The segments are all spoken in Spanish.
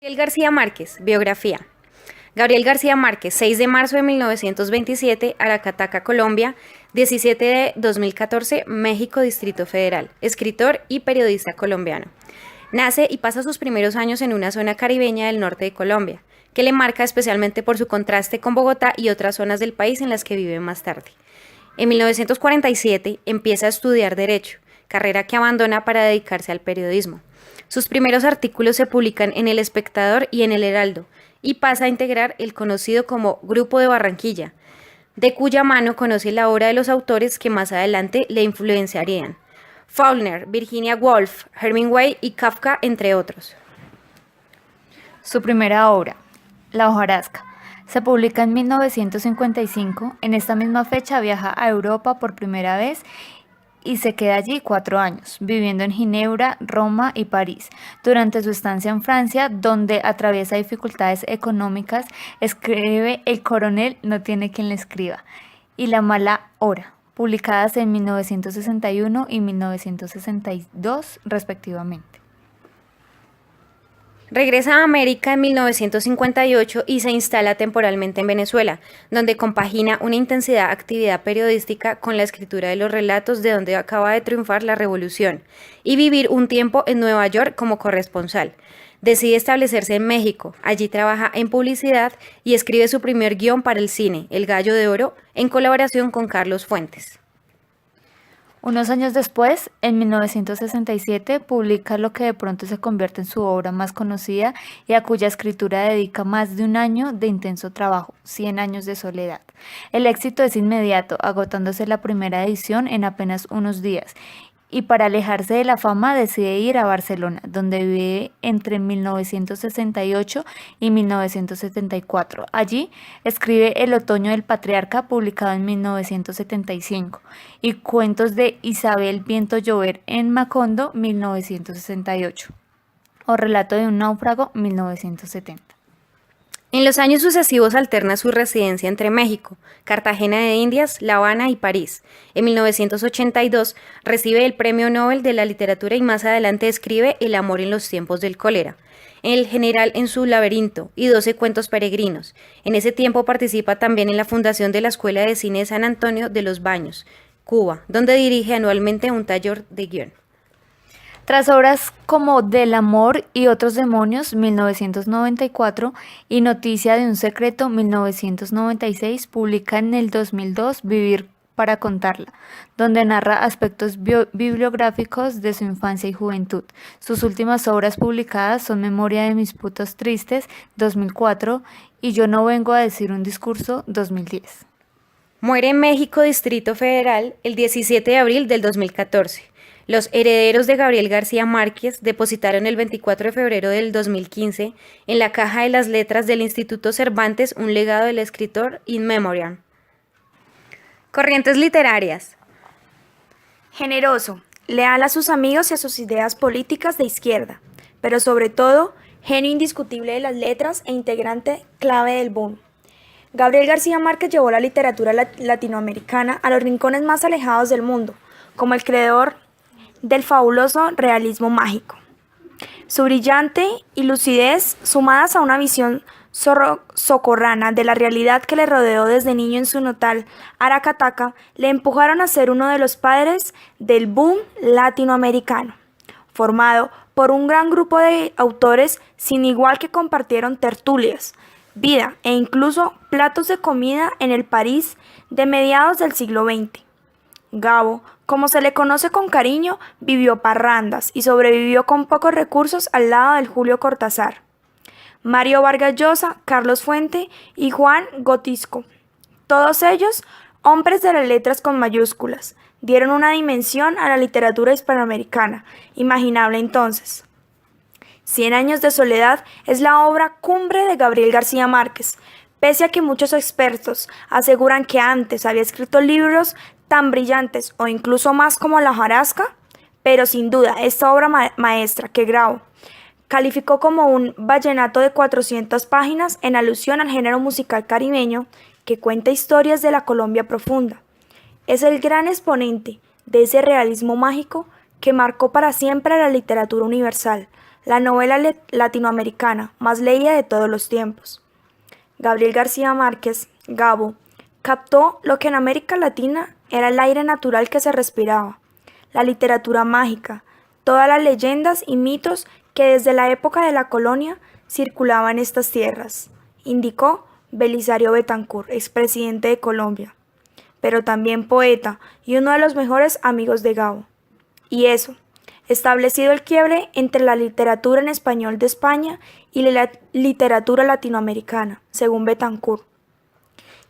Gabriel García Márquez, biografía. Gabriel García Márquez, 6 de marzo de 1927, Aracataca, Colombia, 17 de 2014, México, Distrito Federal, escritor y periodista colombiano. Nace y pasa sus primeros años en una zona caribeña del norte de Colombia, que le marca especialmente por su contraste con Bogotá y otras zonas del país en las que vive más tarde. En 1947 empieza a estudiar Derecho, carrera que abandona para dedicarse al periodismo. Sus primeros artículos se publican en El Espectador y en El Heraldo, y pasa a integrar el conocido como Grupo de Barranquilla, de cuya mano conoce la obra de los autores que más adelante le influenciarían: Faulkner, Virginia Woolf, Hemingway y Kafka, entre otros. Su primera obra, La hojarasca, se publica en 1955. En esta misma fecha viaja a Europa por primera vez y se queda allí 4 años, viviendo en Ginebra, Roma y París. Durante su estancia en Francia, donde atraviesa dificultades económicas, escribe El coronel no tiene quien le escriba y La mala hora, publicadas en 1961 y 1962 respectivamente. Regresa a América en 1958 y se instala temporalmente en Venezuela, donde compagina una intensa actividad periodística con la escritura de los relatos de donde acaba de triunfar la revolución, y vivir un tiempo en Nueva York como corresponsal. Decide establecerse en México, allí trabaja en publicidad y escribe su primer guión para el cine, El Gallo de Oro, en colaboración con Carlos Fuentes. Unos años después, en 1967, publica lo que de pronto se convierte en su obra más conocida y a cuya escritura dedica más de un año de intenso trabajo, 100 años de soledad. El éxito es inmediato, agotándose la primera edición en apenas unos días, y para alejarse de la fama decide ir a Barcelona, donde vive entre 1968 y 1974. Allí escribe El otoño del patriarca, publicado en 1975, y Cuentos de Isabel Viento llover en Macondo, 1968, o Relato de un náufrago, 1970. En los años sucesivos alterna su residencia entre México, Cartagena de Indias, La Habana y París. En 1982 recibe el Premio Nobel de la Literatura y más adelante escribe El amor en los tiempos del cólera, El general en su laberinto y 12 cuentos peregrinos. En ese tiempo participa también en la fundación de la Escuela de Cine de San Antonio de los Baños, Cuba, donde dirige anualmente un taller de guión. Tras obras como Del amor y otros demonios, 1994, y Noticia de un secreto, 1996, publica en el 2002 Vivir para contarla, donde narra aspectos bibliográficos de su infancia y juventud. Sus últimas obras publicadas son Memoria de mis putos tristes, 2004, y Yo no vengo a decir un discurso, 2010. Muere en México, Distrito Federal, el 17 de abril del 2014. Los herederos de Gabriel García Márquez depositaron el 24 de febrero del 2015 en la Caja de las Letras del Instituto Cervantes un legado del escritor in memoriam. Corrientes literarias. Generoso, leal a sus amigos y a sus ideas políticas de izquierda, pero sobre todo, genio indiscutible de las letras e integrante clave del boom. Gabriel García Márquez llevó la literatura latinoamericana a los rincones más alejados del mundo, como el creador del fabuloso realismo mágico. Su brillante y lucidez, sumadas a una visión socorrana de la realidad que le rodeó desde niño en su natal Aracataca, le empujaron a ser uno de los padres del boom latinoamericano, formado por un gran grupo de autores sin igual que compartieron tertulias, vida e incluso platos de comida en el París de mediados del siglo XX. Gabo, como se le conoce con cariño, vivió parrandas y sobrevivió con pocos recursos al lado del Julio Cortázar, Mario Vargas Llosa, Carlos Fuente y Juan Gotisco. Todos ellos, hombres de las letras con mayúsculas, dieron una dimensión a la literatura hispanoamericana, imaginable entonces. 100 años de soledad es la obra cumbre de Gabriel García Márquez, pese a que muchos expertos aseguran que antes había escrito libros tan brillantes o incluso más como La hojarasca, pero sin duda esta obra maestra que Grau calificó como un vallenato de 400 páginas en alusión al género musical caribeño que cuenta historias de la Colombia profunda. Es el gran exponente de ese realismo mágico que marcó para siempre la literatura universal, la novela latinoamericana más leída de todos los tiempos. Gabriel García Márquez, Gabo, captó lo que en América Latina era el aire natural que se respiraba, la literatura mágica, todas las leyendas y mitos que desde la época de la colonia circulaban en estas tierras, indicó Belisario Betancur, expresidente de Colombia, pero también poeta y uno de los mejores amigos de Gabo. Y eso, establecido el quiebre entre la literatura en español de España y la literatura latinoamericana, según Betancur,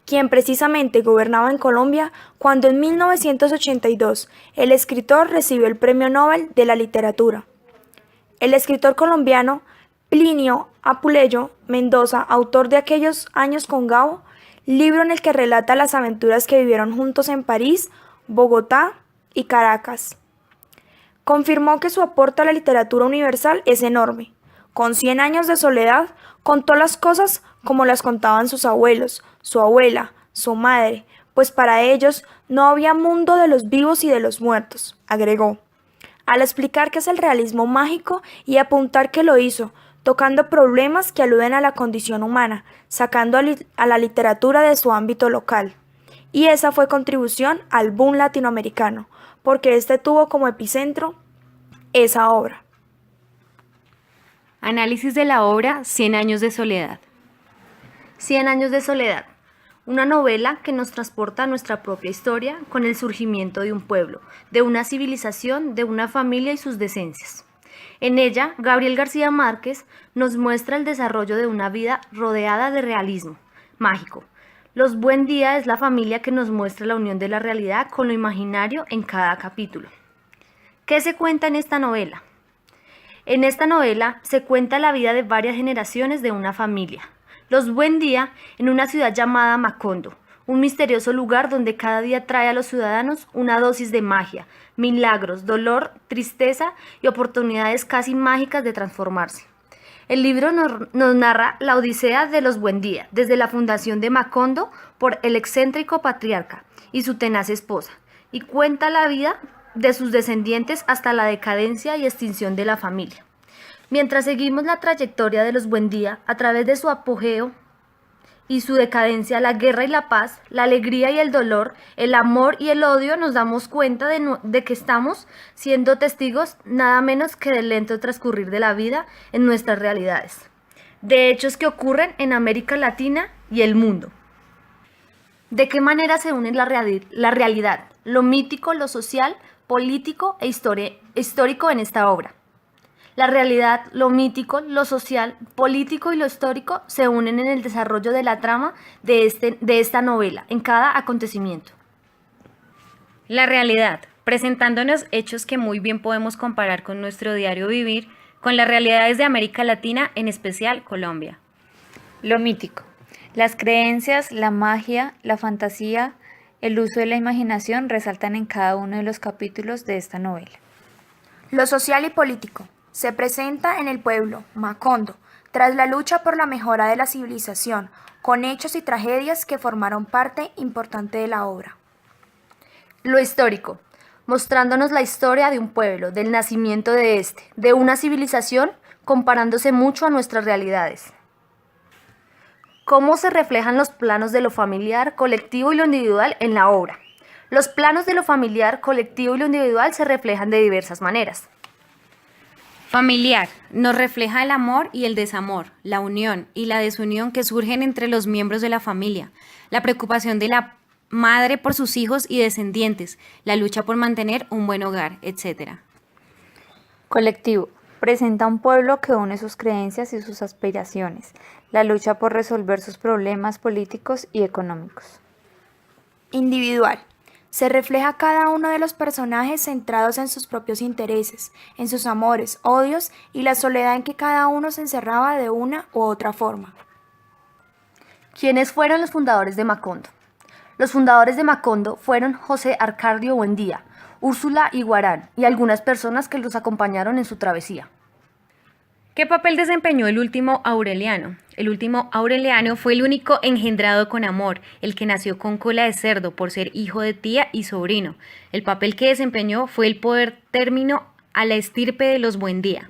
quien precisamente gobernaba en Colombia cuando en 1982 el escritor recibió el Premio Nobel de la Literatura. El escritor colombiano Plinio Apuleyo Mendoza, autor de Aquellos años con Gabo, libro en el que relata las aventuras que vivieron juntos en París, Bogotá y Caracas, confirmó que su aporte a la literatura universal es enorme. Con 100 años de soledad, contó las cosas como las contaban sus abuelos, su abuela, su madre, pues para ellos no había mundo de los vivos y de los muertos, agregó, al explicar qué es el realismo mágico y apuntar que lo hizo, tocando problemas que aluden a la condición humana, sacando a la literatura de su ámbito local. Y esa fue contribución al boom latinoamericano, porque este tuvo como epicentro esa obra. Análisis de la obra 100 años de soledad. 100 años de soledad, una novela que nos transporta a nuestra propia historia con el surgimiento de un pueblo, de una civilización, de una familia y sus decencias. En ella, Gabriel García Márquez nos muestra el desarrollo de una vida rodeada de realismo mágico. Los Buen Día es la familia que nos muestra la unión de la realidad con lo imaginario en cada capítulo. ¿Qué se cuenta en esta novela? En esta novela se cuenta la vida de varias generaciones de una familia. Los Buen Día en una ciudad llamada Macondo, un misterioso lugar donde cada día trae a los ciudadanos una dosis de magia, milagros, dolor, tristeza y oportunidades casi mágicas de transformarse. El libro nos narra la odisea de los Buen Día, desde la fundación de Macondo por el excéntrico patriarca y su tenaz esposa, y cuenta la vida de sus descendientes hasta la decadencia y extinción de la familia. Mientras seguimos la trayectoria de los Buen Día a través de su apogeo y su decadencia, la guerra y la paz, la alegría y el dolor, el amor y el odio, nos damos cuenta de que estamos siendo testigos nada menos que del lento transcurrir de la vida en nuestras realidades, de hechos que ocurren en América Latina y el mundo. ¿De qué manera se unen la realidad, lo mítico, lo social, político e histórico en esta obra? La realidad, lo mítico, lo social, político y lo histórico se unen en el desarrollo de la trama de esta novela, en cada acontecimiento. La realidad, presentándonos hechos que muy bien podemos comparar con nuestro diario vivir, con las realidades de América Latina, en especial Colombia. Lo mítico, las creencias, la magia, la fantasía, el uso de la imaginación resaltan en cada uno de los capítulos de esta novela. Lo social y político se presenta en el pueblo, Macondo, tras la lucha por la mejora de la civilización, con hechos y tragedias que formaron parte importante de la obra. Lo histórico, mostrándonos la historia de un pueblo, del nacimiento de una civilización, comparándose mucho a nuestras realidades. ¿Cómo se reflejan los planos de lo familiar, colectivo y lo individual en la obra? Los planos de lo familiar, colectivo y lo individual se reflejan de diversas maneras. Familiar, nos refleja el amor y el desamor, la unión y la desunión que surgen entre los miembros de la familia, la preocupación de la madre por sus hijos y descendientes, la lucha por mantener un buen hogar, etc. Colectivo, presenta un pueblo que une sus creencias y sus aspiraciones, la lucha por resolver sus problemas políticos y económicos. Individual. Se refleja cada uno de los personajes centrados en sus propios intereses, en sus amores, odios y la soledad en que cada uno se encerraba de una u otra forma. ¿Quiénes fueron los fundadores de Macondo? Los fundadores de Macondo fueron José Arcadio Buendía, Úrsula Iguarán y algunas personas que los acompañaron en su travesía. ¿Qué papel desempeñó el último Aureliano? El último Aureliano fue el único engendrado con amor, el que nació con cola de cerdo por ser hijo de tía y sobrino. El papel que desempeñó fue el poder término a la estirpe de los Buendía.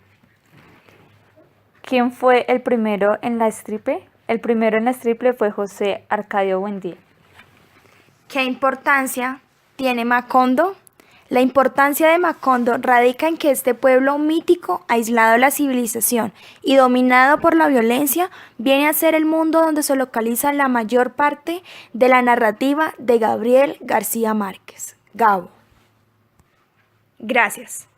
¿Quién fue el primero en la estirpe? El primero en la estirpe fue José Arcadio Buendía. ¿Qué importancia tiene Macondo? La importancia de Macondo radica en que este pueblo mítico, aislado de la civilización y dominado por la violencia, viene a ser el mundo donde se localiza la mayor parte de la narrativa de Gabriel García Márquez. Gabo. Gracias.